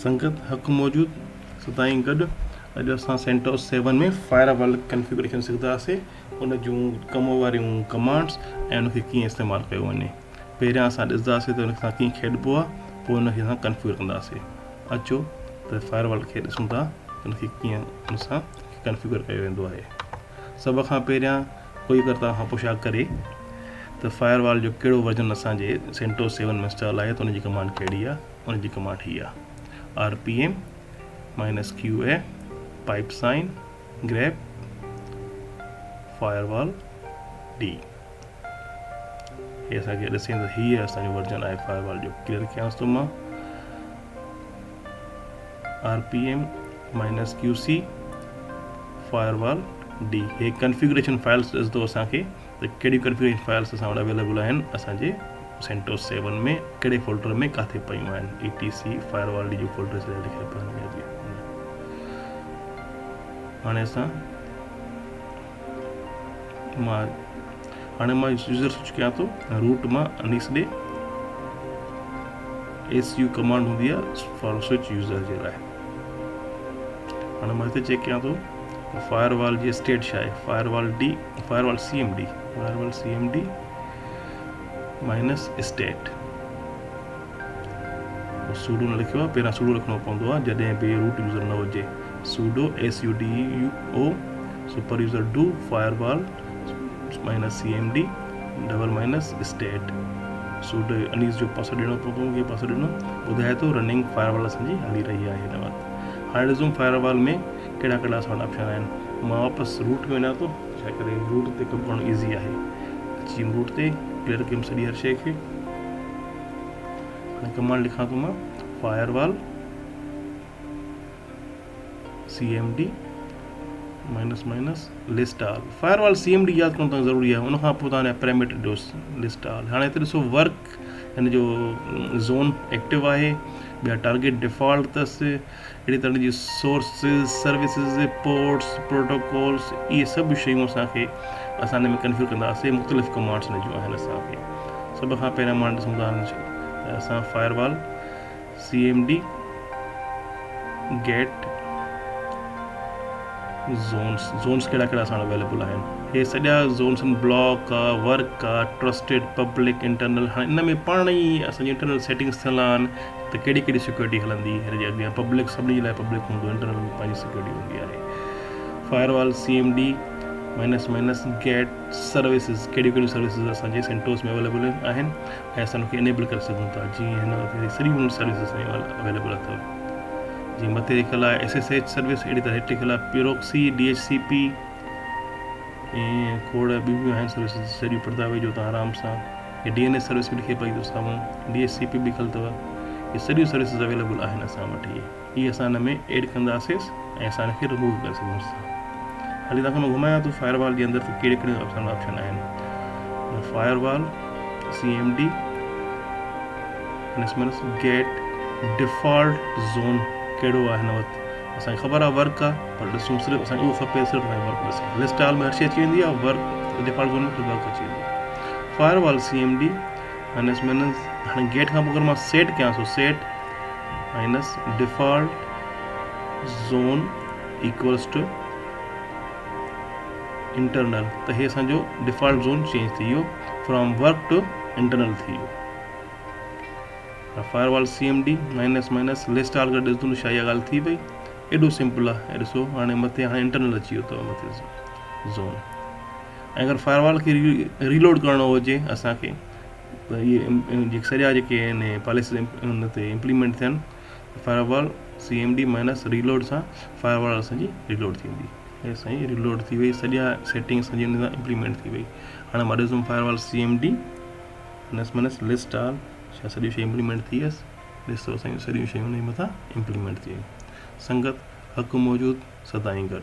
संगत हक़ मौजूद सदाईं गॾु अॼु असां सेंटोस 7 में फायरवॉल कॉन्फ़िगरेशन सिखंदासीं, उन जूं कम वारियूं कमांड्स ऐं उनखे कीअं इस्तेमालु कयो वञे। पहिरियां असां ॾिसंदासीं त उनखे कीअं खेॾिबो आहे, पोइ उनखे असां कॉन्फ़िगर कंदासीं। अचो त फायरवॉल खे ॾिसूं था उनखे कीअं उन सां कॉन्फ़िगर कयो वेंदो आहे। सभ खां पहिरियां कोई अगरि तव्हां पुछा करे त फायरवॉल जो कहिड़ो वर्जन असांजे सेंटोस 7 में इंस्टॉल आहे, त उनजी कमांड कहिड़ी आहे। उनजी कमांड हीअ आहे rpm -qa pipe sign grep firewall d। ये असांखे ॾिसें त हीअ असांजो वर्जन आहे फायरवॉल जो। क्लियर कयांसि थो मां rpm -qc firewall d। हे कॉन्फ़िगरेशन फाइल्स ॾिसंदो असांखे त कहिड़ी कॉन्फ़िगरेशन फाइल्स असां वटि अवेलेबल आहिनि असांजे सेंटोस 7 में, कहिड़े फोल्डर में किथे पयूं आहिनि। etc फायरवॉल डी जो फोल्डर लिखियल पियो आहे। हाणे मां यूज़र स्विच कयां थो रूट मां अनीस ॾे। su कमांड हूंदी आहे फॉर स्विच यूज़र जे लाइ। हाणे मां हिते चेक कयां थो फायरवॉल जी स्टेट छा आहे। फायरवॉल cmd -state सूडो न लिखियो आहे, पहिरियां सूडो लिखिणो पवंदो आहे जॾहिं बि रूट यूज़र न हुजे। Sudo sudo super user do firewall -cmd -state। Sudo अनीस जो पासवर्ड ॾियणो पवंदो। कीअं पासवर्ड ॾिनो ॿुधाए थो। रनिंग फायरवॉल असांजी हली रही आहे हिन वक़्तु। हाणे ॾिसूं फायरवॉल में कहिड़ा कहिड़ा असां वटि ऑप्शन आहिनि। मां वापसि रूट में वञा थो, छा करे रूट ते कमु करणु ईज़ी आहे। अची रूट ते क्लियर कयुमि सॼी हर शइ खे। हाणे कमांड लिखां थो मां firewall cmd -list all। Firewall cmd यादि करणु तव्हां ज़रूरी आहे। उनखां पोइ तव्हां पैरामीटर ॾियोसि लिस्ट ऑल। हाणे हिते ॾिसो वर्क हिन जो ज़ोन एक्टिव आहे, ॿिया टारगेट डिफॉल्ट अथसि। अहिड़ी तरह जी सोर्सिस सर्विसिस पोर्ट्स प्रोटोकॉल्स इहे सभु शयूं असां हिन में कॉन्फ़िगर कंदासीं। मुख़्तलिफ़ कमांड्स हिन जूं आहिनि असांखे। सभ खां पहिरियां मां ॾिसूं था त असां फायरवॉल cmd गेट ज़ोन्स कहिड़ा कहिड़ा असां वटि अवेलेबल आहिनि। हे सॼा ज़ोन्स आहिनि। ब्लॉक आहे, वर्क आहे, ट्रस्टेड, पब्लिक, इंटरनल। हाणे इन में पाण ई असांजी इंटरनल सेटिंग्स थियल आहिनि त कहिड़ी कहिड़ी सिक्योरिटी हलंदी हिन जे अॻियां। पब्लिक सभिनी जे लाइ पब्लिक हूंदो, इंटरनल में पंहिंजी सिक्योरिटी हूंदी आहे। फायरवॉल cmd -गेट सर्विसिस कहिड़ियूं कहिड़ियूं सर्विसिस असांजे सेंटोस में अवेलेबल आहिनि ऐं असां उनखे इनेबल करे सघूं था। जीअं हिन सॼियूं सर्विसिस अवेलेबल अथव। जीअं मथे लिखियल आहे ssh सर्विस, अहिड़ी तरह हेठि लिखियल आहे प्रोक्सी DHCP ऐं खोड़ ॿियूं बि आहिनि सर्विसिस। सॼियूं पढ़ंदा वेझो तव्हां आराम सां। हे DNS सर्विस बि लिखे पई अथव साम्हूं, DHCP बि लिखियल अथव। इहे सॼियूं सर्विसिस अवेलेबल आहिनि असां वटि। इहे असां हिन में एड कंदासीं ऐं असां हिनखे रिमूव करे सघूं था। हाली तव्हांखे मां घुमायां थो फायरवॉल जे अंदरि त कहिड़े कहिड़े असां वटि ऑप्शन आहिनि। Firewall cmd get default zone कहिड़ो आहे हिन वक़्तु। असांखे ख़बर आहे वर्क आहे, पर ॾिसूं सिर्फ़ु असांखे उहो खपे, सिर्फ़ु वर्क ॾिसूं। लिस्ट ऑल में हर शइ अची वेंदी आहे, वर्क डिफॉल्ट ज़ोन में सिर्फ़ु वर्क अची वेंदी आहे। फायरवॉल cmd हाणे गेट खां पोइ अगरि मां सेट कयां थो set default zone equals to internal, त हे असांजो डिफॉल्ट ज़ोन चेंज थी वियो, फ्रॉम वर्क टू इंटरनल थी वियो। फायरवॉल cmd लिस्ट ऑल करे ॾिसंदो छा इहा ॻाल्हि थी वई। एॾो सिंपल आहे। ऐं ॾिसो हाणे मथे इंटरनल अची वियो अथव मथे ज़ोन। ऐं अगरि फायरवॉल खे रीलोड करिणो हुजे असांखे त इहे सॼा जेके आहिनि पॉलिसी हुन ते इम्प्लीमेंट थियनि, फायरवॉल cmd रीलोड सां फायरवॉल असांजी रीलोड थींदी। ऐं असांजी रीलोड थी वई, सॼा सेटिंग असांजी हुन सां इम्प्लीमेंट थी वई। हाणे मां ॾिसूं फायरवॉल cmd लिस्ट ऑल छा सॼी शइ इम्प्लीमेंट थी वियसि। ॾिसो असांजूं सॼियूं शयूं हुन जे मथां इम्प्लीमेंट थी वियूं। संगत हक़ मौजूद सदाईं गॾु।